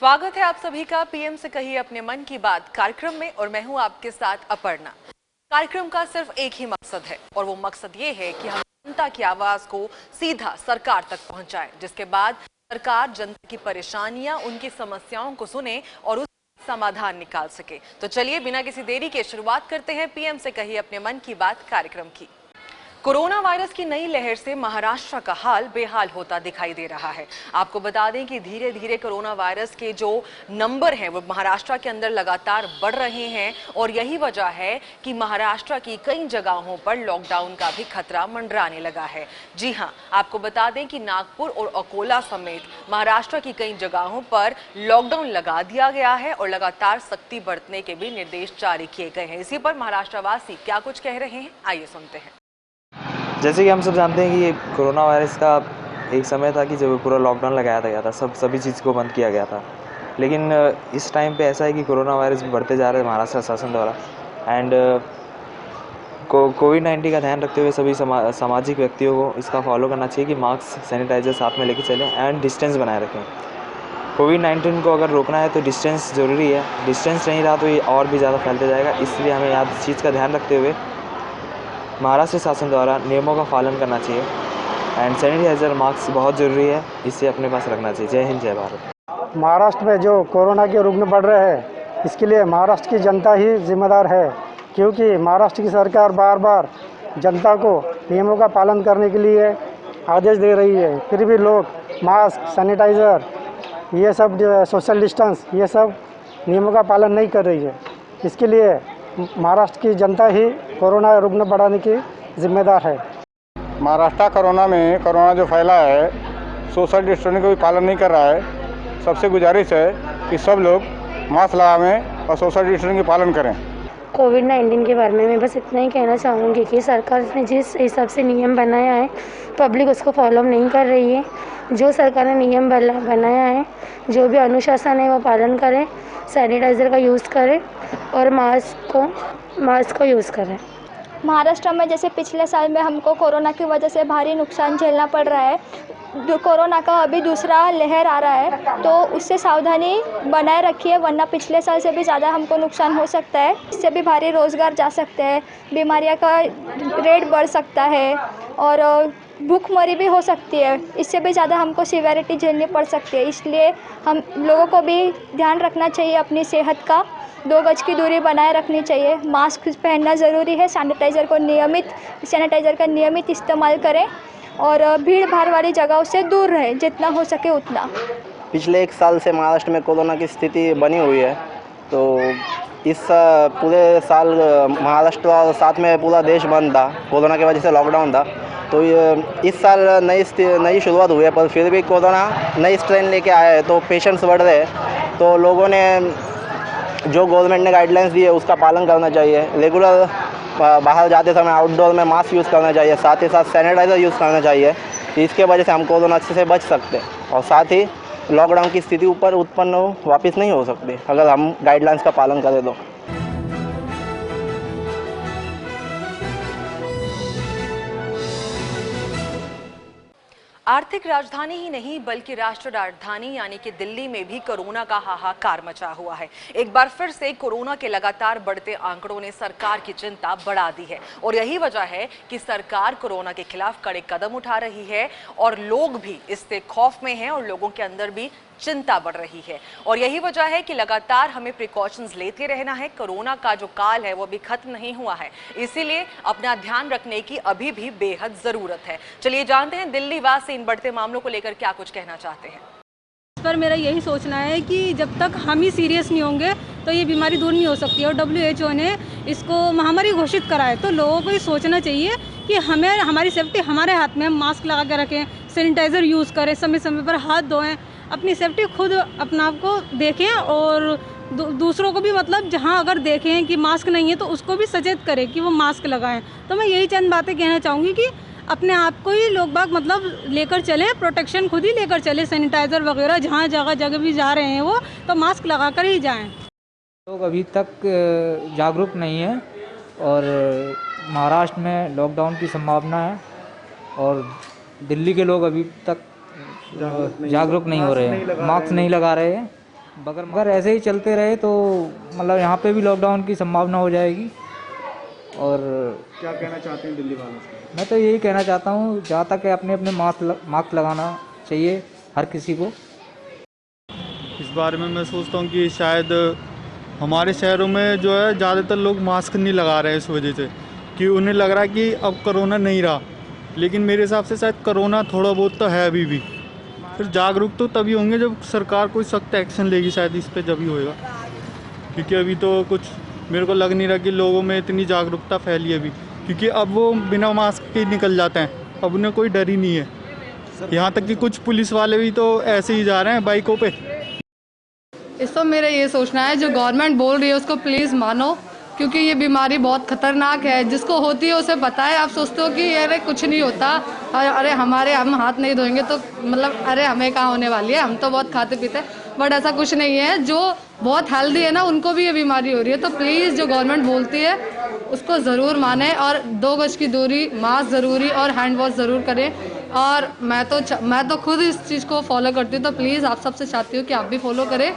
स्वागत है आप सभी का पीएम से कहिए अपने मन की बात कार्यक्रम में और मैं हूं आपके साथ अपर्णा। कार्यक्रम का सिर्फ एक ही मकसद है और वो मकसद ये है कि हम जनता की आवाज को सीधा सरकार तक पहुंचाएं, जिसके बाद सरकार जनता की परेशानियां, उनकी समस्याओं को सुने और उस समाधान निकाल सके। तो चलिए बिना किसी देरी के शुरुआत करते हैं पीएम से कहिए अपने मन की बात कार्यक्रम की। कोरोना वायरस की नई लहर से महाराष्ट्र का हाल बेहाल होता दिखाई दे रहा है। आपको बता दें कि धीरे धीरे कोरोना वायरस के जो नंबर हैं वो महाराष्ट्र के अंदर लगातार बढ़ रहे हैं और यही वजह है कि महाराष्ट्र की कई जगहों पर लॉकडाउन का भी खतरा मंडराने लगा है। जी हां, आपको बता दें कि नागपुर और अकोला समेत महाराष्ट्र की कई जगहों पर लॉकडाउन लगा दिया गया है और लगातार सख्ती बरतने के भी निर्देश जारी किए गए हैं। इसी पर महाराष्ट्रवासी क्या कुछ कह रहे हैं, आइए सुनते हैं। जैसे कि हम सब जानते हैं कि ये कोरोना वायरस का एक समय था कि जब पूरा लॉकडाउन लगाया गया था, सभी चीज़ को बंद किया गया था। लेकिन इस टाइम पे ऐसा है कि कोरोना वायरस बढ़ते जा रहे हैं महाराष्ट्र शासन द्वारा। एंड कोविड-19 का ध्यान रखते हुए सभी सामाजिक व्यक्तियों को इसका फॉलो करना चाहिए कि मास्क, सैनिटाइजर साथ में लेके चलें एंड डिस्टेंस बनाए रखें। कोविड-19 को अगर रोकना है तो डिस्टेंस ज़रूरी है। डिस्टेंस नहीं रहा तो ये और भी ज़्यादा फैलते जाएगा, इसलिए हमें यहाँ इस चीज़ का ध्यान रखते हुए महाराष्ट्र शासन द्वारा नियमों का पालन करना चाहिए एंड सैनिटाइजर, मास्क बहुत ज़रूरी है, इसे अपने पास रखना चाहिए। जय हिंद, जय भारत। महाराष्ट्र में जो कोरोना के रुग्ण बढ़ रहे हैं, इसके लिए महाराष्ट्र की जनता ही जिम्मेदार है, क्योंकि महाराष्ट्र की सरकार बार बार जनता को नियमों का पालन करने के लिए आदेश दे रही है, फिर भी लोग मास्क, सैनिटाइज़र, ये सब सोशल डिस्टेंस, ये सब नियमों का पालन नहीं कर रही है। इसके लिए महाराष्ट्र की जनता ही कोरोना रुग्ण बढ़ाने की जिम्मेदार है। महाराष्ट्र कोरोना जो फैला है, सोशल डिस्टेंसिंग का भी पालन नहीं कर रहा है। सबसे गुजारिश है कि सब लोग मास्क लगाएं और सोशल डिस्टेंसिंग का पालन करें। कोविड-19 के बारे में मैं बस इतना ही कहना चाहूँगी कि सरकार ने जिस हिसाब से नियम बनाया है, पब्लिक उसको फॉलो नहीं कर रही है। जो सरकार ने नियम बनाया है, जो भी अनुशासन है वो पालन करें, सैनिटाइज़र का यूज़ करें और मास्क को यूज़ करें। महाराष्ट्र में जैसे पिछले साल में हमको कोरोना की वजह से भारी नुकसान झेलना पड़ रहा है, कोरोना का अभी दूसरा लहर आ रहा है, तो उससे सावधानी बनाए रखिए, वरना पिछले साल से भी ज़्यादा हमको नुकसान हो सकता है। इससे भी भारी रोज़गार जा सकते हैं, बीमारियां का रेट बढ़ सकता है और भूखमरी भी हो सकती है। इससे भी ज़्यादा हमको सीवियरिटी झेलनी पड़ सकती है। इसलिए हम लोगों को भी ध्यान रखना चाहिए अपनी सेहत का, 2 गज की दूरी बनाए रखनी चाहिए, मास्क पहनना ज़रूरी है, सैनिटाइज़र का नियमित इस्तेमाल करें और भीड़ भाड़ वाली जगहों से दूर रहें जितना हो सके उतना। पिछले 1 साल से महाराष्ट्र में कोरोना की स्थिति बनी हुई है, तो इस पूरे साल महाराष्ट्र और साथ में पूरा देश बंद था, कोरोना की वजह से लॉकडाउन था। तो इस साल नई शुरुआत हुई है, पर फिर भी कोरोना नई स्ट्रेन लेके आया है, तो पेशेंट्स बढ़ रहे हैं। तो लोगों ने जो गवर्नमेंट ने गाइडलाइंस दी है उसका पालन करना चाहिए। रेगुलर बाहर जाते समय आउटडोर में मास्क यूज़ करना चाहिए, साथ ही साथ सैनिटाइज़र यूज़ करना चाहिए। इसके वजह से हम कोरोना से बच सकते हैं और साथ ही लॉकडाउन की स्थिति ऊपर उत्पन्न वापस नहीं हो सकती अगर हम गाइडलाइंस का पालन करें तो। आर्थिक राजधानी ही नहीं बल्कि राष्ट्र राजधानी यानी कि दिल्ली में भी कोरोना का हाहाकार मचा हुआ है। एक बार फिर से कोरोना के लगातार बढ़ते आंकड़ों ने सरकार की चिंता बढ़ा दी है और यही वजह है कि सरकार कोरोना के खिलाफ कड़े कदम उठा रही है और लोग भी इससे खौफ में हैं और लोगों के अंदर भी चिंता बढ़ रही है और यही वजह है कि लगातार हमें प्रिकॉशंस लेते रहना है। कोरोना का जो काल है वो अभी खत्म नहीं हुआ है, इसीलिए अपना ध्यान रखने की अभी भी बेहद जरूरत है। चलिए जानते हैं दिल्ली वासी इन बढ़ते मामलों को लेकर क्या कुछ कहना चाहते हैं। इस पर मेरा यही सोचना है कि जब तक हम ही सीरियस नहीं होंगे तो ये बीमारी दूर नहीं हो सकती और WHO ने इसको महामारी घोषित करा है, तो लोगों को ये सोचना चाहिए कि हमें हमारी सेफ्टी हमारे हाथ में, हम मास्क लगा के रखें, सैनिटाइज़र यूज़ करें, समय समय पर हाथ धोएं, अपनी सेफ्टी खुद अपना आप को देखें और दूसरों को भी, मतलब जहां अगर देखें कि मास्क नहीं है तो उसको भी सचेत करें कि वो मास्क लगाएं। तो मैं यही चंद बातें कहना चाहूँगी कि अपने आप को ही लोग बाग मतलब लेकर चले, प्रोटेक्शन खुद ही लेकर चले, सैनिटाइज़र वगैरह जहाँ जगह भी जा रहे हैं वो तो मास्क लगा कर ही जाएँ। लोग अभी तक जागरूक नहीं हैं और महाराष्ट्र में लॉकडाउन की संभावना है और दिल्ली के लोग अभी तक जागरूक नहीं हो रहे हैं, मास्क नहीं लगा रहे हैं अगर ऐसे ही चलते रहे तो मतलब यहाँ पे भी लॉकडाउन की संभावना हो जाएगी। और क्या कहना चाहते हैं दिल्ली वालों से? मैं तो यही कहना चाहता हूँ, जहाँ तक है अपने अपने मास्क लगाना चाहिए हर किसी को। इस बारे में मैं सोचता हूँ कि शायद हमारे शहरों में जो है ज़्यादातर लोग मास्क नहीं लगा रहे हैं इस वजह से कि उन्हें लग रहा है कि अब कोरोना नहीं रहा, लेकिन मेरे हिसाब से शायद कोरोना थोड़ा बहुत तो है अभी भी। फिर जागरूक तो तभी होंगे जब सरकार कोई सख्त एक्शन लेगी, शायद इस पे जब ही होएगा, क्योंकि अभी तो कुछ मेरे को लग नहीं रहा कि लोगों में इतनी जागरूकता फैली है अभी, क्योंकि अब वो बिना मास्क के निकल जाते हैं, अब उन्हें कोई डर ही नहीं है। यहाँ तक कि कुछ पुलिस वाले भी तो ऐसे ही जा रहे हैं बाइकों पे। इस तो मेरा ये सोचना है, जो गवर्नमेंट बोल रही है उसको प्लीज़ मानो, क्योंकि ये बीमारी बहुत ख़तरनाक है। जिसको होती है उसे पता है। आप सोचते हो कि अरे कुछ नहीं होता, अरे हम हाथ नहीं धोएंगे तो मतलब अरे हमें कहाँ होने वाली है, हम तो बहुत खाते पीते हैं, बट ऐसा कुछ नहीं है। जो बहुत हेल्दी है ना उनको भी ये बीमारी हो रही है। तो प्लीज़ जो गवर्नमेंट बोलती है उसको ज़रूर माने, और 2 गज की दूरी, मास्क ज़रूरी और हैंड वॉश ज़रूर करें। और मैं तो खुद इस चीज़ को फॉलो करती हूँ, तो प्लीज़ आप सबसे चाहती हूँ कि आप भी फॉलो करें।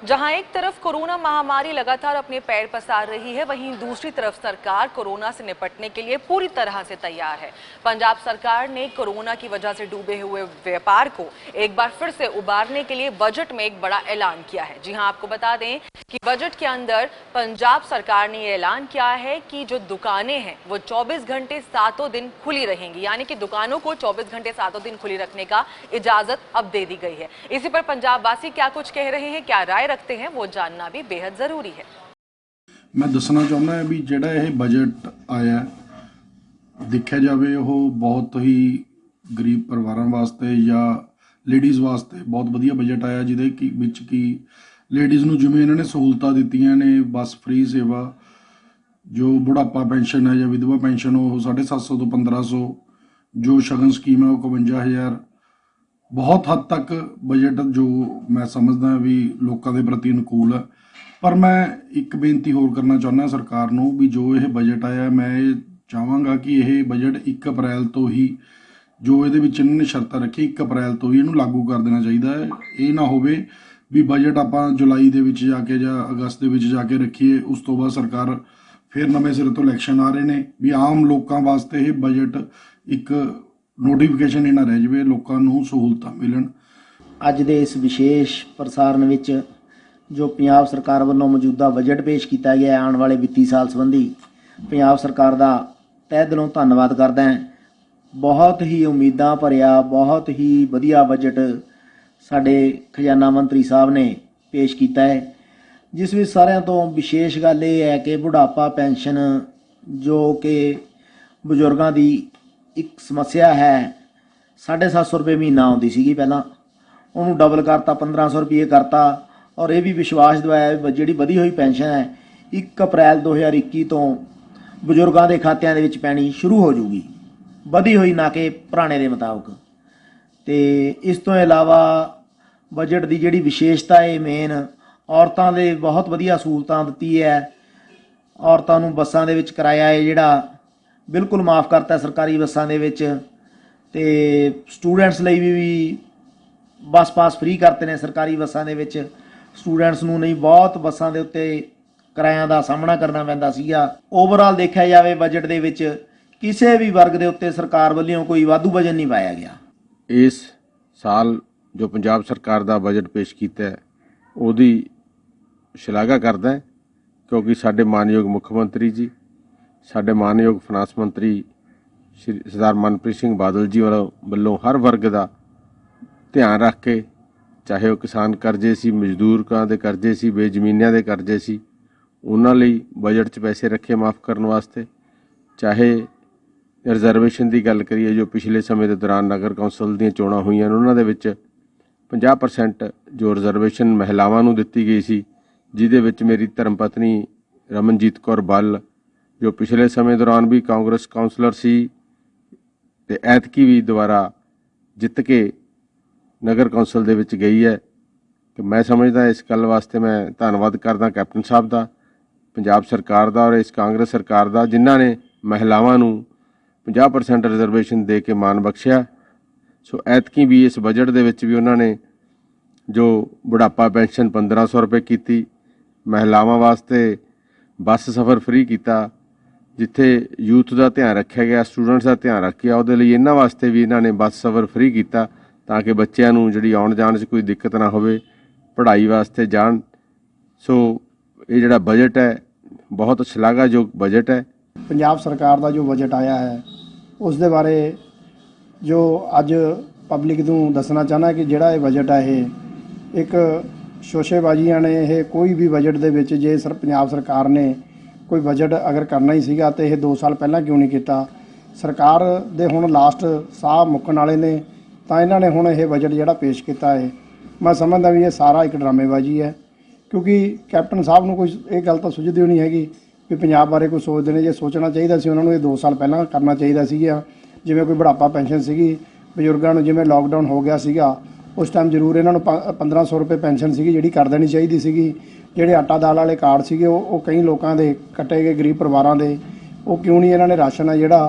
जहां एक तरफ कोरोना महामारी लगातार अपने पैर पसार रही है, वहीं दूसरी तरफ सरकार कोरोना से निपटने के लिए पूरी तरह से तैयार है। पंजाब सरकार ने कोरोना की वजह से डूबे हुए व्यापार को एक बार फिर से उबारने के लिए बजट में एक बड़ा ऐलान किया है। जी हां, आपको बता दें कि बजट के अंदर पंजाब सरकार ने ये ऐलान किया है कि जो दुकानें हैं वो 24 घंटे 7 दिन खुली रहेंगी, यानी कि दुकानों को 24 घंटे 7 दिन खुली रखने का इजाजत अब दे दी गई है। इसी पर पंजाब वासी क्या कुछ कह रहे हैं, क्या राय रखते हैं, वो जानना भी बेहद जरूरी है। मैं दसना चाਹੁੰਦਾ ਹਾਂ ਵੀ ਜਿਹੜਾ ਇਹ ਬਜਟ ਆਇਆ ਦੇਖਿਆ ਜਾਵੇ ਉਹ ਬਹੁਤ ਹੀ ਗਰੀਬ ਪਰਿਵਾਰਾਂ ਵਾਸਤੇ ਜਾਂ ਲੇਡੀਜ਼ ਵਾਸਤੇ ਬਹੁਤ ਵਧੀਆ ਬਜਟ ਆਇਆ, ਜਿਹਦੇ ਵਿੱਚ ਕਿ ਲੇਡੀਜ਼ ਨੂੰ ਜਿਵੇਂ ਇਹਨਾਂ ਨੇ ਸਹੂਲਤਾਂ ਦਿੱਤੀਆਂ ਨੇ, ਬੱਸ ਫ੍ਰੀ ਸੇਵਾ, ਜੋ ਬੁਢਾਪਾ ਪੈਨਸ਼ਨ ਹੈ ਜਾਂ ਵਿਧਵਾ ਪੈਨਸ਼ਨ ਉਹ 750 ਤੋਂ 1500, ਜੋ ਸ਼ਗਨ ਸਕੀਮ ਹੈ ਉਹ 51000। बहुत हद तक बजट जो मैं समझदा भी लोगों के प्रति अनुकूल है। पर मैं एक बेनती होर करना चाहुंदा सरकार नूं भी जो यह बजट आया, मैं ये चाहांगा कि यह बजट 1 अप्रैल तो ही जो ये इन्होंने शर्तां रखी 1 अप्रैल तो ही इनू लागू कर देना चाहिए है। ये ना होवे भी बजट आपां जुलाई दे विच जाके जां अगस्त दे विच जाके रखीए, उस तो बाद सरकार फिर नवें सिरे तो इलैक्शन आ रहे हैं भी आम लोगों वास्ते ये बजट एक नोटिफिकेशन ही ना रह जाए, लोगों को सहूलतां मिलन। अज दे इस विशेष प्रसारण विच जो पंजाब सरकार वालों मौजूदा बजट पेश किया गया आने वाले वित्ती साल संबंधी पंजाब सरकार का तह दिलों धन्नवाद करदा है। बहुत ही उम्मीदां भरिया, बहुत ही वधिया बजट साडे खजाना मंत्री साहब ने पेश किया है, जिस विच सारिਆਂ तो विशेष गल ये है कि बुढ़ापा पेंशन जो कि बजुर्गों की एक समस्या है, 750 रुपये महीना आउंदी सीगी पहलां, उन्होंने डबल करता 1500 रुपये करता। और ये भी विश्वास दवाया जी वधी हुई पेंशन है 1 अप्रैल 2021 तो बजुर्गों के खात्यां दे विच पैनी शुरू हो जूगी, वधी हुई ना कि पुराने के मुताबिक। तो इस तो इलावा बजट की जिहड़ी विशेषता है मेन औरतों के बहुत वधिया सहूलतां दित्ती है। औरतों नूं बसां दे विच किराया है जिहड़ा बिल्कुल माफ़ करता सरकारी बसां दे विच, ते स्टूडेंट्स लई भी बस पास फ्री करते हैं सरकारी बसां दे विच। स्टूडेंट्स नूं नहीं बहुत बसां दे उत्ते किरायां दा सामना करना पैंदा सीगा। ओवरऑल देखा जाए बजट दे विच किसी भी वर्ग के उत्ते सरकार वालों कोई वाधू बजट नहीं पाया गया। इस साल जो पंजाब सरकार का बजट पेश किया है उहदी शलाघा करदा है, क्योंकि साडे मानयोग मुख मंत्री जी, साडे मानयोग फाइनांस मंत्री श्री सरदार मनप्रीत सिंह बादल जी वालों हर वर्ग का ध्यान रख के, चाहे वह किसान करजे सी, मजदूरों के करजे सी, बेजमीनियां के करजे सी, उन्हां लई बजट च पैसे रखे माफ़ करने वास्ते। चाहे रिजर्वेशन की गल करिए, जो पिछले समय के दौरान नगर कौंसल दी चोणां हुईयां उन्हां दे विच 50% जो रिजर्वेशन महिलावां नूं दित्ती गई सी, जिहदे विच मेरी धर्मपत्नी रमनजीत कौर बल जो पिछले समय दौरान भी कांग्रेस काउंसलर सी ते ऐतकी भी दोबारा जित के नगर कौंसल दे विच गई है। तो मैं समझदा इस गल वास्ते मैं धन्नवाद करदा कैप्टन साहब का, पंजाब सरकार का और इस कांग्रेस सरकार का, जिन्हां ने महिलावां नूं 50% ਰਿਜ਼ਰਵੇਸ਼ਨ ਦੇ ਕੇ ਮਾਣ ਬਖਸ਼ਿਆ। ਸੋ ਐਤਕੀ ਵੀ ਇਸ ਬਜਟ ਦੇ ਵਿੱਚ ਵੀ ਉਹਨਾਂ ਨੇ ਜੋ ਬੁਢਾਪਾ ਪੈਨਸ਼ਨ 1500 ਰੁਪਏ ਕੀਤੀ, ਮਹਿਲਾਵਾਂ ਵਾਸਤੇ ਬੱਸ ਸਫ਼ਰ ਫ੍ਰੀ ਕੀਤਾ, ਜਿੱਥੇ ਯੂਥ ਦਾ ਧਿਆਨ ਰੱਖਿਆ ਗਿਆ, ਸਟੂਡੈਂਟਸ ਦਾ ਧਿਆਨ ਰੱਖਿਆ, ਉਹਦੇ ਲਈ ਇਹਨਾਂ ਵਾਸਤੇ ਵੀ ਇਹਨਾਂ ਨੇ ਬੱਸ ਸਫ਼ਰ ਫ੍ਰੀ ਕੀਤਾ ਤਾਂ ਕਿ ਬੱਚਿਆਂ ਨੂੰ ਜਿਹੜੀ ਆਉਣ ਜਾਣ 'ਚ ਕੋਈ ਦਿੱਕਤ ਨਾ ਹੋਵੇ, ਪੜ੍ਹਾਈ ਵਾਸਤੇ ਜਾਣ। ਸੋ ਇਹ ਜਿਹੜਾ ਬਜਟ ਹੈ ਬਹੁਤ ਸ਼ਲਾਘਾਯੋਗ ਬਜਟ ਹੈ। पंजाब सरकार का जो बजट आया है उस दे बारे जो अज पब्लिक नूं दसना चाहना कि जिहड़ा ये बजट है ये एक शोशेबाजियां ने ये कोई भी बजट दे विच जे पंजाब सरकार ने कोई बजट अगर करना ही सीगा तो ये 2 साल पहला क्यों नहीं किया। सरकार दे हुण लास्ट साह मुक्कण वाले ने तां इन्हां ने हुण ये बजट जिहड़ा पेश किया है मैं समझदा भी ये सारा एक ड्रामेबाजी है, क्योंकि कैप्टन साहब नूं कोई ये गल तां सुझदी नहीं हैगी भी पंजाब बारे कोई सोचते हैं। जो सोचना चाहिए सी उन्होंने ये 2 साल पहला करना चाहिए सीगा। जिवें कोई बुढ़ापा पेंशन सी बजुर्गों को, जिवें लॉकडाउन हो गया सीगा उस टाइम जरूर इन्होंने 1500 रुपये पेंशन सी जी कर देनी चाहिए सी। जोड़े आटा दाल वाले कार्ड से वो कई लोगों के कटे गए गरीब परिवारों के, वो क्यों नहीं इन्होंने राशन है जोड़ा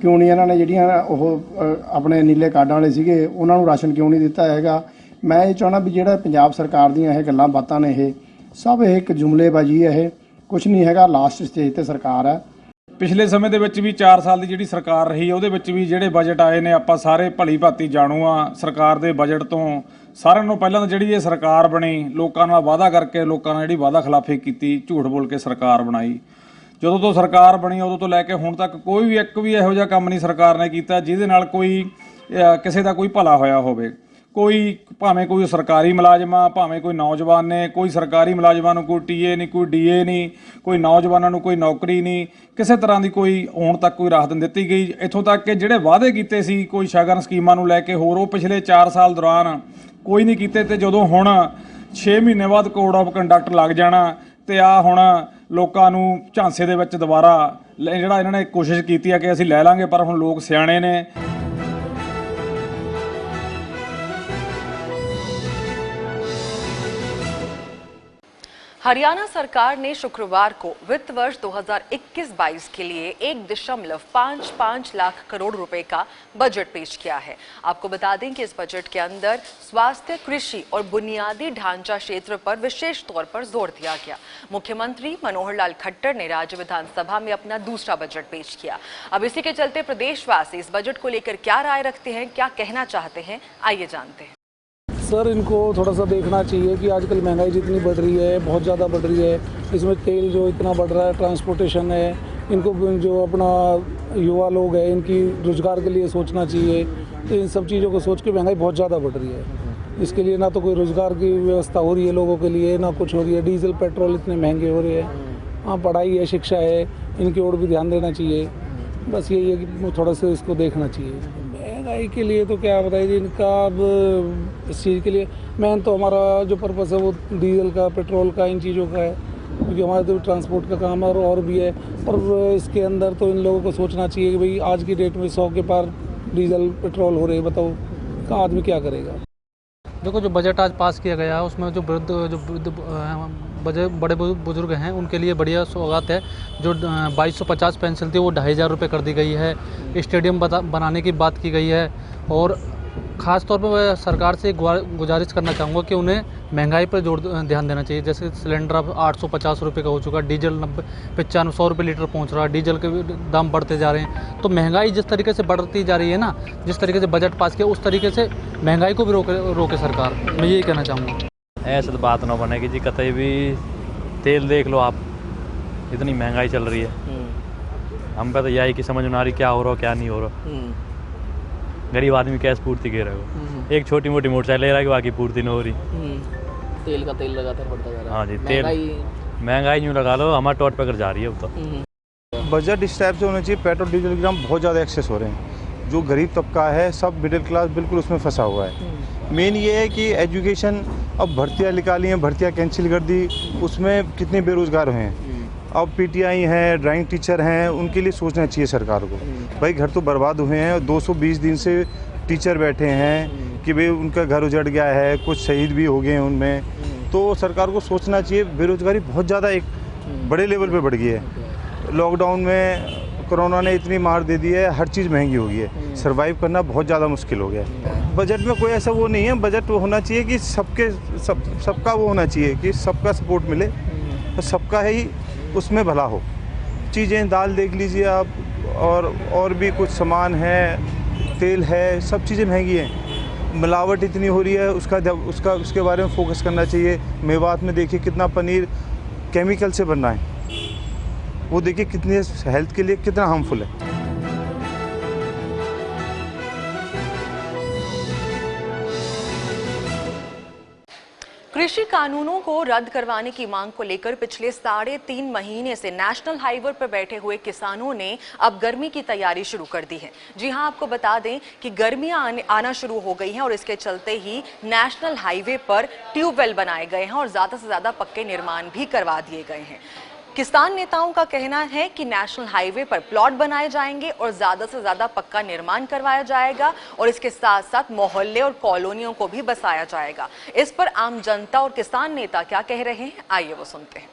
क्यों नहीं इन्होंने जिहड़ियां अपने नीले कार्डां वाले सीगे उन्होंने राशन क्यों नहीं दिता हैगा। मैं ये चाहना भी जिहड़ा पंजाब सरकार दीयां ये गल्लां बातां ने ये सब एक जुमलेबाजी है, ये कुछ नहीं हैगा। लास्ट स्टेज ते सरकार है। पिछले समय ਦੇ ਵਿੱਚ ਵੀ 4 ਸਾਲ ਦੀ ਜਿਹੜੀ ਸਰਕਾਰ ਰਹੀ ਉਹਦੇ ਵਿੱਚ ਵੀ ਜਿਹੜੇ ਬਜਟ ਆਏ ਨੇ ਆਪਾਂ ਸਾਰੇ ਭਲੀ ਭਾਤੀ ਜਾਣੂ ਆ। ਸਰਕਾਰ ਦੇ ਬਜਟ ਤੋਂ ਸਾਰਿਆਂ ਨੂੰ ਪਹਿਲਾਂ ਤਾਂ ਜਿਹੜੀ ਇਹ ਸਰਕਾਰ ਬਣੀ ਲੋਕਾਂ ਨਾਲ ਵਾਅਦਾ ਕਰਕੇ ਲੋਕਾਂ ਨਾਲ ਜਿਹੜੀ ਵਾਅਦਾ ਖਿਲਾਫੀ ਕੀਤੀ, ਝੂਠ ਬੋਲ ਕੇ ਸਰਕਾਰ ਬਣਾਈ। ਜਦੋਂ ਤੋਂ ਸਰਕਾਰ ਬਣੀ ਉਦੋਂ ਤੋਂ ਲੈ ਕੇ ਹੁਣ ਤੱਕ ਕੋਈ ਵੀ ਇੱਕ ਵੀ ਇਹੋ ਜਿਹਾ ਕੰਮ ਨਹੀਂ ਸਰਕਾਰ ਨੇ ਕੀਤਾ ਜਿਹਦੇ ਨਾਲ ਕੋਈ ਕਿਸੇ ਦਾ ਕੋਈ ਭਲਾ ਹੋਇਆ ਹੋਵੇ। कोई भावें कोई सरकारी मुलाजम आ, भावें कोई नौजवान ने, कोई सरकारी मुलाजमान नूं कोई टीए नहीं, कोई डीए नहीं, कोई नौजवानों नूं कोई नौकरी नहीं, किसी तरह की कोई हुण तक कोई राहत नहीं दी गई। इत्थों तक कि जिहड़े वादे कीते सी कोई शगन स्कीमां नूं लैके होर वो पिछले 4 साल दौरान कोई नहीं कीते। ते जदों हुण 6 महीने बाद कोड ऑफ कंडक्ट लग जाना ते आ हुण लोकां नूं झांसे दे विच दुबारा जिहड़ा इन्हां ने कोशिश कीती है कि असीं लै लांगे, पर हुण लोग सियाणे ने। हरियाणा सरकार ने शुक्रवार को वित्त वर्ष 2021-22 के लिए 1.55 लाख करोड़ रुपए का बजट पेश किया है। आपको बता दें कि इस बजट के अंदर स्वास्थ्य, कृषि और बुनियादी ढांचा क्षेत्र पर विशेष तौर पर जोर दिया गया। मुख्यमंत्री मनोहर लाल खट्टर ने राज्य विधानसभा में अपना दूसरा बजट पेश किया। अब इसी के चलते प्रदेशवासी इस बजट को लेकर क्या राय रखते हैं, क्या कहना चाहते हैं, आइए जानते हैं। सर, इनको थोड़ा सा देखना चाहिए कि आजकल महंगाई जितनी बढ़ रही है, बहुत ज़्यादा बढ़ रही है, इसमें तेल जो इतना बढ़ रहा है, ट्रांसपोर्टेशन है, इनको जो अपना युवा लोग हैं इनकी रोज़गार के लिए सोचना चाहिए। तो इन सब चीज़ों को सोच के महंगाई बहुत ज़्यादा बढ़ रही है। इसके लिए ना तो कोई रोज़गार की व्यवस्था हो रही है लोगों के लिए, ना कुछ हो रही है। डीजल पेट्रोल इतने महंगे हो रहे हैं। हाँ, पढ़ाई है, शिक्षा है, इनकी ओर भी ध्यान देना चाहिए। बस यही है कि थोड़ा सा इसको देखना चाहिए। महंगाई के लिए तो क्या बताइए इनका, अब इस चीज़ के लिए मेन तो हमारा जो पर्पस है वो डीजल का, पेट्रोल का, इन चीज़ों का है, क्योंकि हमारे तो ट्रांसपोर्ट का काम है और भी है। और इसके अंदर तो इन लोगों को सोचना चाहिए कि भाई आज की डेट में 100 के पार डीजल पेट्रोल हो रहे, बताओ का आदमी क्या करेगा। देखो, जो बजट आज पास किया गया है उसमें जो बड़े बुजुर्ग हैं उनके लिए बढ़िया सौगात है। जो 2250 पेंशन थी वो 2500 रुपये कर दी गई है। स्टेडियम बनाने की बात की गई है। और ख़ास तौर पर मैं सरकार से गुजारिश करना चाहूँगा कि उन्हें महंगाई पर ध्यान देना चाहिए। जैसे सिलेंडर अब 850 रुपये का हो चुका, डीजल 95-100 रुपये लीटर पहुँच रहा है, डीजल के दाम बढ़ते जा रहे हैं। तो महंगाई जिस तरीके से बढ़ती जा रही है ना, जिस तरीके से बजट पास किया उस तरीके से महंगाई को भी रोके सरकार। मैं यही कहना चाहूँगा। ऐसे तो बात ना बनेगी जी, कतई भी। तेल देख लो आप, इतनी महंगाई चल रही है। हम पे तो यही कि समझ में आ रही क्या हो रहा क्या नहीं हो रहा। गरीब आदमी कैसे पूर्ति के रहे हो। एक छोटी मोटी मोटरसाइकिल ले रहा है कि बाकी पूर्ति नहीं हो रही। तेल का तेल लगातार बढ़ता जा रहा है। हाँ जी, तेल महंगाई यूँ लगा लो, हमारा टॉट पकड़ जा रही है अब तो। बजट इस टाइप से होना चाहिए। पेट्रोल डीजल के दाम बहुत ज़्यादा एक्सेस हो रहे हैं। जो गरीब तबका है, सब मिडिल क्लास बिल्कुल उसमें फंसा हुआ है। मेन ये है कि एजुकेशन, अब भर्तियाँ निकाली हैं, भर्तियाँ कैंसिल कर दी, उसमें कितने बेरोज़गार हैं। अब पीटीआई हैं, ड्राइंग टीचर हैं, उनके लिए सोचना चाहिए सरकार को। भाई घर तो बर्बाद हुए हैं, 220 दिन से टीचर बैठे हैं कि भाई उनका घर उजड़ गया है, कुछ शहीद भी हो गए हैं उनमें। तो सरकार को सोचना चाहिए। बेरोज़गारी बहुत ज़्यादा एक बड़े लेवल पे बढ़ गई है। लॉकडाउन में कोरोना ने इतनी मार दे दी है, हर चीज़ महंगी हो गई है, सर्वाइव करना बहुत ज़्यादा मुश्किल हो गया है। बजट में कोई ऐसा वो नहीं है, बजट वो होना चाहिए कि सबका वो होना चाहिए कि सबका सपोर्ट मिले, तो सबका ही उसमें भला हो। चीज़ें दाल देख लीजिए आप, और भी कुछ सामान है, तेल है, सब चीज़ें महंगी हैं, मिलावट इतनी हो रही है, उसके बारे में फोकस करना चाहिए। मेवात में देखिए कितना पनीर केमिकल से बन रहा है, वो देखिए कितने हेल्थ के लिए कितना हार्मफुल है। कृषि कानूनों को रद्द करवाने की मांग को लेकर पिछले 3.5 महीने से नेशनल हाईवे पर बैठे हुए किसानों ने अब गर्मी की तैयारी शुरू कर दी है। जी हां, आपको बता दें कि गर्मियां आना शुरू हो गई हैं और इसके चलते ही नेशनल हाईवे पर ट्यूबवेल बनाए गए हैं और ज्यादा से ज्यादा पक्के निर्माण भी करवा दिए गए हैं। किसान नेताओं का कहना है कि नेशनल हाईवे पर प्लॉट बनाए जाएंगे और ज्यादा से ज्यादा पक्का निर्माण करवाया जाएगा और इसके साथ साथ मोहल्ले और कॉलोनियों को भी बसाया जाएगा। इस पर आम जनता और किसान नेता क्या कह रहे हैं, आइए वो सुनते हैं।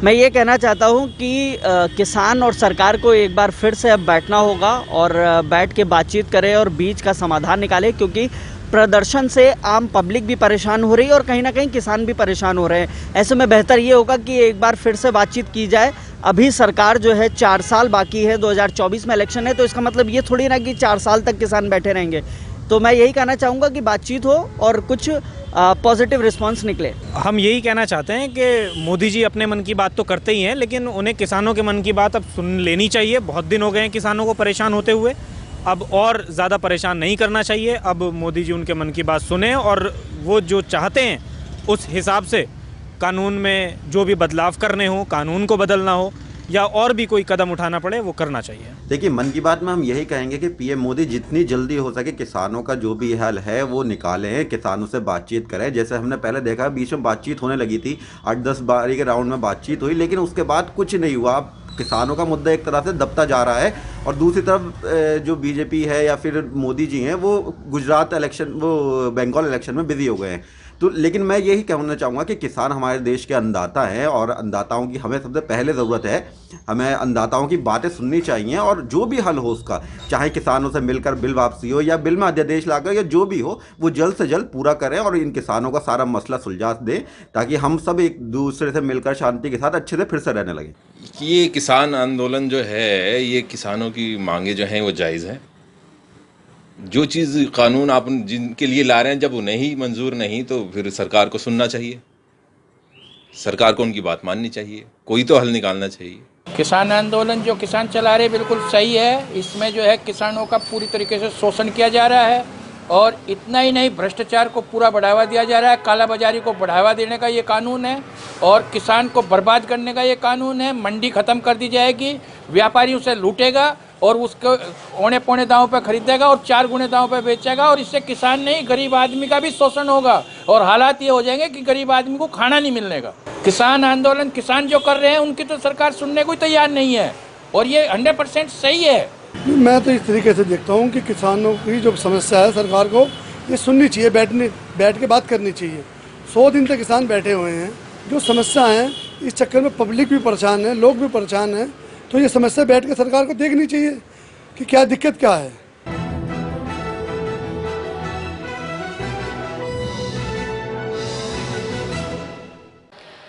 मैं ये कहना चाहता हूँ कि किसान और सरकार को एक बार फिर से अब बैठना होगा और बैठ के बातचीत करें और बीच का समाधान निकालें, क्योंकि प्रदर्शन से आम पब्लिक भी परेशान हो रही है और कहीं ना कहीं किसान भी परेशान हो रहे हैं। ऐसे में बेहतर ये होगा कि एक बार फिर से बातचीत की जाए। अभी सरकार जो है 4 साल बाकी है, 2024 में इलेक्शन है, तो इसका मतलब ये थोड़ी ना कि 4 साल तक किसान बैठे रहेंगे। तो मैं यही कहना चाहूँगा कि बातचीत हो और कुछ पॉजिटिव रिस्पांस निकले। हम यही कहना चाहते हैं कि मोदी जी अपने मन की बात तो करते ही हैं, लेकिन उन्हें किसानों के मन की बात अब सुन लेनी चाहिए। बहुत दिन हो गए हैं किसानों को परेशान होते हुए, अब और ज़्यादा परेशान नहीं करना चाहिए। अब मोदी जी उनके मन की बात सुने और वो जो चाहते हैं उस हिसाब से कानून में जो भी बदलाव करने हो, कानून को बदलना हो या और भी कोई कदम उठाना पड़े, वो करना चाहिए। देखिए, मन की बात में हम यही कहेंगे कि पीएम मोदी जितनी जल्दी हो सके किसानों का जो भी हल है वो निकालें, किसानों से बातचीत करें। जैसे हमने पहले देखा, बीच में बातचीत होने लगी थी, 8-10 बारी के राउंड में बातचीत हुई, लेकिन उसके बाद कुछ नहीं हुआ। किसानों का मुद्दा एक तरह से दबता जा रहा है और दूसरी तरफ जो बीजेपी है या फिर मोदी जी हैं वो गुजरात इलेक्शन, वो बंगाल इलेक्शन में बिजी हो गए हैं। तो लेकिन मैं यही कहना चाहूँगा कि किसान हमारे देश के अन्नदाता हैं और अन्नदाताओं की हमें सबसे पहले ज़रूरत है। हमें अन्नदाताओं की बातें सुननी चाहिए और जो भी हल हो उसका, चाहे किसानों से मिलकर बिल वापसी हो या बिल में अध्यादेश लाकर या जो भी हो, वो जल्द से जल्द पूरा करें और इन किसानों का सारा मसला सुलझा दें, ताकि हम सब एक दूसरे से मिलकर शांति के साथ अच्छे से फिर से रहने लगें। ये किसान आंदोलन जो है, ये किसानों की मांगे जो हैं वो जायज़ हैं। जो चीज़ कानून आप जिनके लिए ला रहे हैं, जब उन्हें ही मंजूर नहीं तो फिर सरकार को सुनना चाहिए, सरकार को उनकी बात माननी चाहिए, कोई तो हल निकालना चाहिए। किसान आंदोलन जो किसान चला रहे बिल्कुल सही है। इसमें जो है किसानों का पूरी तरीके से शोषण किया जा रहा है और इतना ही नहीं, भ्रष्टाचार को पूरा बढ़ावा दिया जा रहा है, कालाबाजारी को बढ़ावा देने का ये कानून है और किसान को बर्बाद करने का ये कानून है। मंडी ख़त्म कर दी जाएगी, व्यापारी उसे लूटेगा और उसको औने पौने दांव पर खरीदेगा और 4 गुने दांव पर बेचेगा और इससे किसान नहीं, गरीब आदमी का भी शोषण होगा और हालात ये हो जाएंगे कि गरीब आदमी को खाना नहीं मिलने का। किसान आंदोलन किसान जो कर रहे हैं उनकी तो सरकार सुनने को तैयार नहीं है और ये 100% सही है। मैं तो इस तरीके से देखता हूँ कि किसानों की जो समस्या है सरकार को ये सुननी चाहिए, बैठ के बात करनी चाहिए। 100 दिन तक किसान बैठे हुए हैं, जो समस्या है इस चक्कर में पब्लिक भी परेशान है, लोग भी परेशान हैं, तो ये समस्या बैठ के सरकार को देखनी चाहिए कि क्या दिक्कत क्या है।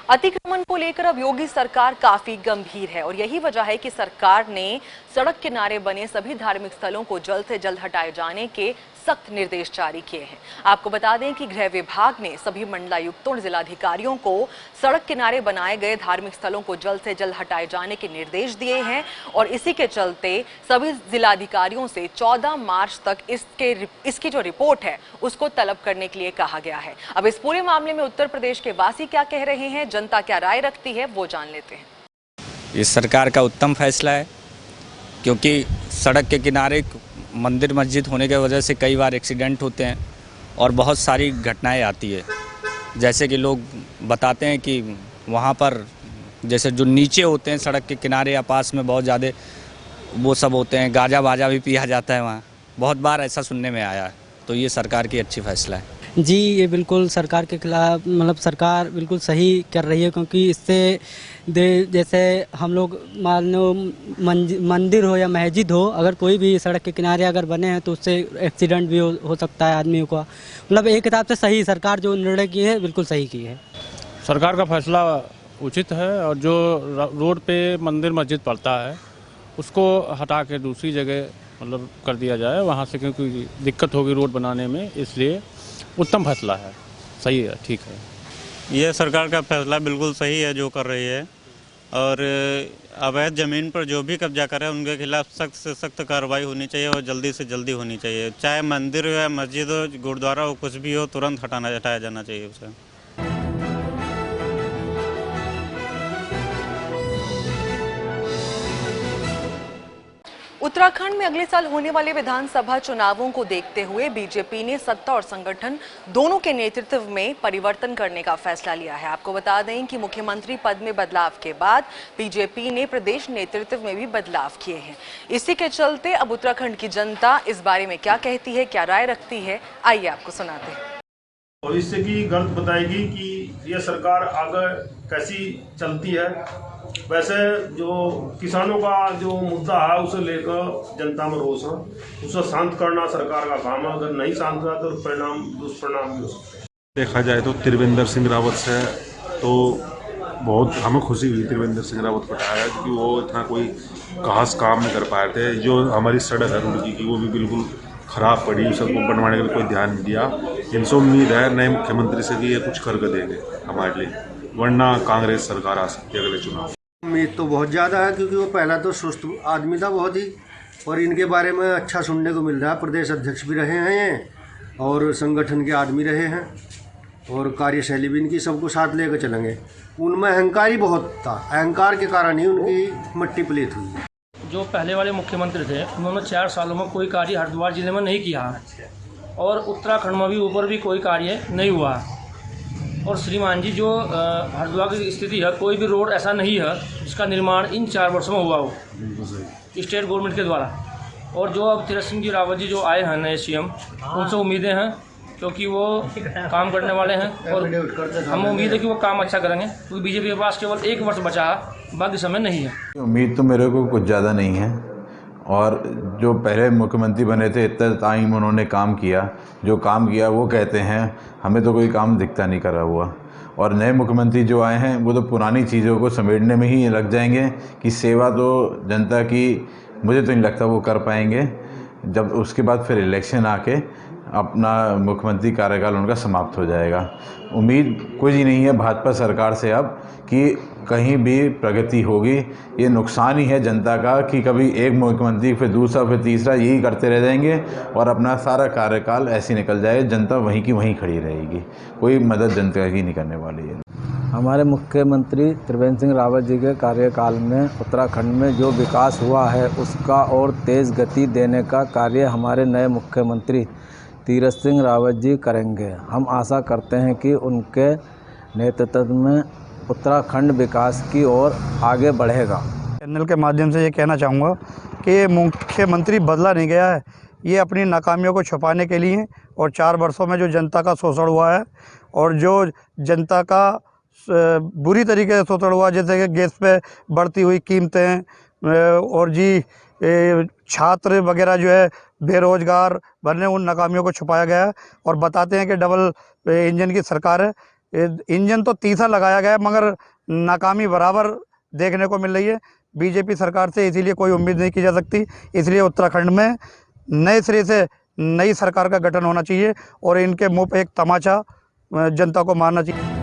अतिक्रमण को लेकर अब योगी सरकार काफी गंभीर है और यही वजह है कि सरकार ने सड़क किनारे बने सभी धार्मिक स्थलों को जल्द से जल्द हटाए जाने के सख्त निर्देश जारी किए हैं। आपको बता दें कि गृह विभाग ने सभी मंडलायुक्तों और जिलाधिकारियों को सड़क किनारे बनाए गए धार्मिक स्थलों को जल्द से जल्द हटाए जाने के निर्देश दिए हैं और इसी के चलते सभी जिलाधिकारियों से 14 मार्च तक इसकी जो रिपोर्ट है उसको तलब करने के लिए कहा गया है। अब इस पूरे मामले में उत्तर प्रदेश के वासी क्या कह रहे हैं, जनता क्या राय रखती है, वो जान लेते हैं। इस सरकार का उत्तम फैसला है, क्योंकि सड़क के किनारे मंदिर मस्जिद होने की वजह से कई बार एक्सीडेंट होते हैं और बहुत सारी घटनाएं आती है। जैसे कि लोग बताते हैं कि वहाँ पर जैसे जो नीचे होते हैं सड़क के किनारे या पास में बहुत ज़्यादा वो सब होते हैं, गांजा बाजा भी पिया जाता है वहाँ, बहुत बार ऐसा सुनने में आया है। तो ये सरकार की अच्छी फैसला है। जी ये बिल्कुल सरकार के खिलाफ, मतलब सरकार बिल्कुल सही कर रही है, क्योंकि इससे जैसे हम लोग मान लो मंदिर हो या मस्जिद हो, अगर कोई भी सड़क के किनारे अगर बने हैं तो उससे एक्सीडेंट भी हो सकता है आदमियों का। मतलब एक हिसाब से सही सरकार जो निर्णय की है बिल्कुल सही की है। सरकार का फैसला उचित है, और जो रोड पे मंदिर मस्जिद पड़ता है उसको हटा के दूसरी जगह मतलब कर दिया जाए वहाँ से, क्योंकि दिक्कत होगी रोड बनाने में, इसलिए उत्तम फैसला है, सही है, ठीक है। यह सरकार का फैसला बिल्कुल सही है जो कर रही है, और अवैध ज़मीन पर जो भी कब्जा करे उनके खिलाफ सख्त से सख्त कार्रवाई होनी चाहिए और जल्दी से जल्दी होनी चाहिए। चाहे मंदिर हो या मस्जिद हो, गुरुद्वारा हो, कुछ भी हो, तुरंत हटाया जाना चाहिए उसे। उत्तराखंड में अगले साल होने वाले विधानसभा चुनावों को देखते हुए बीजेपी ने सत्ता और संगठन दोनों के नेतृत्व में परिवर्तन करने का फैसला लिया है। आपको बता दें कि मुख्यमंत्री पद में बदलाव के बाद बीजेपी ने प्रदेश नेतृत्व में भी बदलाव किए हैं। इसी के चलते अब उत्तराखंड की जनता इस बारे में क्या कहती है, क्या राय रखती है, आइए आपको सुनाते हैं। भविष्य की गणित बताएगी कि यह सरकार आगे कैसी चलती है। वैसे जो किसानों का जो मुद्दा है उसे लेकर जनता में रोष है, उसे शांत करना सरकार का काम है। अगर नहीं शांत हुआ तो परिणाम दुष्परिणाम भी हो सकते हैं। देखा जाए तो त्रिवेंद्र सिंह रावत से तो बहुत हमें खुशी हुई त्रिवेंद्र सिंह रावत को हटाया, क्योंकि वो इतना कोई खास काम नहीं कर पाए थे। जो हमारी सड़क है रुड़की की वो भी बिल्कुल ख़राब पड़ी, सबको बनवाने के लिए कोई ध्यान नहीं दिया। इनसे उम्मीद है नए मुख्यमंत्री से कि ये कुछ करके देंगे हमारे लिए, वरना कांग्रेस सरकार आ सकती है अगले चुनाव। उम्मीद तो बहुत ज़्यादा है, क्योंकि वो पहला तो सुस्त आदमी था बहुत ही, और इनके बारे में अच्छा सुनने को मिल रहा है। प्रदेश अध्यक्ष भी रहे हैं ये, और संगठन के आदमी रहे हैं, और कार्यशैली भी इनकी सबको साथ लेकर चलेंगे। उनमें अहंकार ही बहुत था, अहंकार के कारण ही उनकी मट्टी प्लेट हुई। जो पहले वाले मुख्यमंत्री थे उन्होंने 4 सालों में कोई कार्य हरिद्वार जिले में नहीं किया, और उत्तराखंड में भी ऊपर भी कोई कार्य नहीं हुआ। और श्रीमान जी जो हरिद्वार की स्थिति है, कोई भी रोड ऐसा नहीं है जिसका निर्माण इन 4 वर्षों में हुआ हो स्टेट गवर्नमेंट के द्वारा। और जो अब तीरथ सिंह जी रावत जी जो आए हैं नए सीएम, उनसे उम्मीदें हैं, क्योंकि वो काम करने वाले हैं, और हम उम्मीद है कि वो काम अच्छा करेंगे, क्योंकि बीजेपी के पास केवल 1 वर्ष बचा है, बाकी समय नहीं है। उम्मीद तो मेरे को कुछ ज़्यादा नहीं है, और जो पहले मुख्यमंत्री बने थे इतना टाइम उन्होंने काम किया, जो काम किया वो कहते हैं, हमें तो कोई काम दिखता नहीं करा हुआ। और नए मुख्यमंत्री जो आए हैं वो तो पुरानी चीज़ों को समेटने में ही लग जाएंगे, कि सेवा तो जनता की मुझे तो नहीं लगता वो कर पाएंगे। जब उसके बाद फिर इलेक्शन आके अपना मुख्यमंत्री कार्यकाल उनका समाप्त हो जाएगा। उम्मीद कुछ ही नहीं है भाजपा सरकार से अब कि कहीं भी प्रगति होगी। ये नुकसान ही है जनता का कि कभी एक मुख्यमंत्री फिर दूसरा फिर तीसरा यही करते रह जाएंगे, और अपना सारा कार्यकाल ऐसे निकल जाएगा, जनता वहीं की वहीं खड़ी रहेगी, कोई मदद जनता की नहीं करने वाली है। हमारे मुख्यमंत्री त्रिवेंद्र सिंह रावत जी के कार्यकाल में उत्तराखंड में जो विकास हुआ है उसका और तेज़ गति देने का कार्य हमारे नए मुख्यमंत्री तीरथ सिंह रावत जी करेंगे। हम आशा करते हैं कि उनके नेतृत्व में उत्तराखंड विकास की ओर आगे बढ़ेगा। चैनल के माध्यम से ये कहना चाहूँगा कि मुख्यमंत्री बदला नहीं गया है, ये अपनी नाकामियों को छुपाने के लिए, और 4 वर्षों में जो जनता का शोषण हुआ है और जो जनता का बुरी तरीके से शोषण हुआ, जैसे कि गैस पे बढ़ती हुई कीमतें और जी छात्र वगैरह जो है बेरोजगार बनने, उन नाकामियों को छुपाया गया है। और बताते हैं कि डबल इंजन की सरकार है, इंजन तो 30 लगाया गया है मगर नाकामी बराबर देखने को मिल रही है बीजेपी सरकार से, इसीलिए कोई उम्मीद नहीं की जा सकती। इसलिए उत्तराखंड में नए सिरे से नई सरकार का गठन होना चाहिए और इनके मुंह पे एक तमाचा जनता को मारना चाहिए।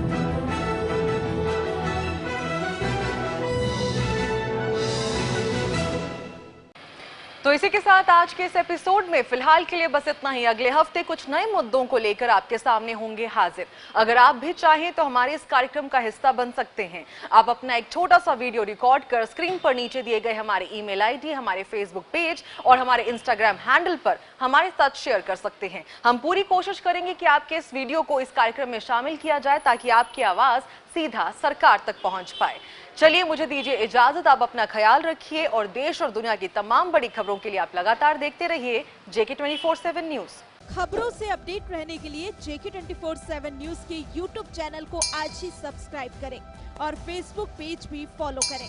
तो इसी के साथ आज के इस एपिसोड में फिलहाल के लिए बस इतना ही। अगले हफ्ते कुछ नए मुद्दों को लेकर आपके सामने होंगे हाजिर। अगर आप भी चाहें तो हमारे इस कार्यक्रम का हिस्सा बन सकते हैं। आप अपना एक छोटा सा वीडियो रिकॉर्ड कर स्क्रीन पर नीचे दिए गए हमारे ईमेल आईडी, हमारे फेसबुक पेज और हमारे इंस्टाग्राम हैंडल पर हमारे साथ शेयर कर सकते हैं। हम पूरी कोशिश करेंगे कि आपके इस वीडियो को इस कार्यक्रम में शामिल किया जाए ताकि आपकी आवाज सीधा सरकार तक पहुंच पाए। चलिए मुझे दीजिए इजाजत। आप अपना ख्याल रखिए और देश और दुनिया की तमाम बड़ी खबरों के लिए आप लगातार देखते रहिए JK 24/7 न्यूज। खबरों से अपडेट रहने के लिए JK 24/7 न्यूज के YouTube चैनल को आज ही सब्सक्राइब करें और Facebook पेज भी फॉलो करें।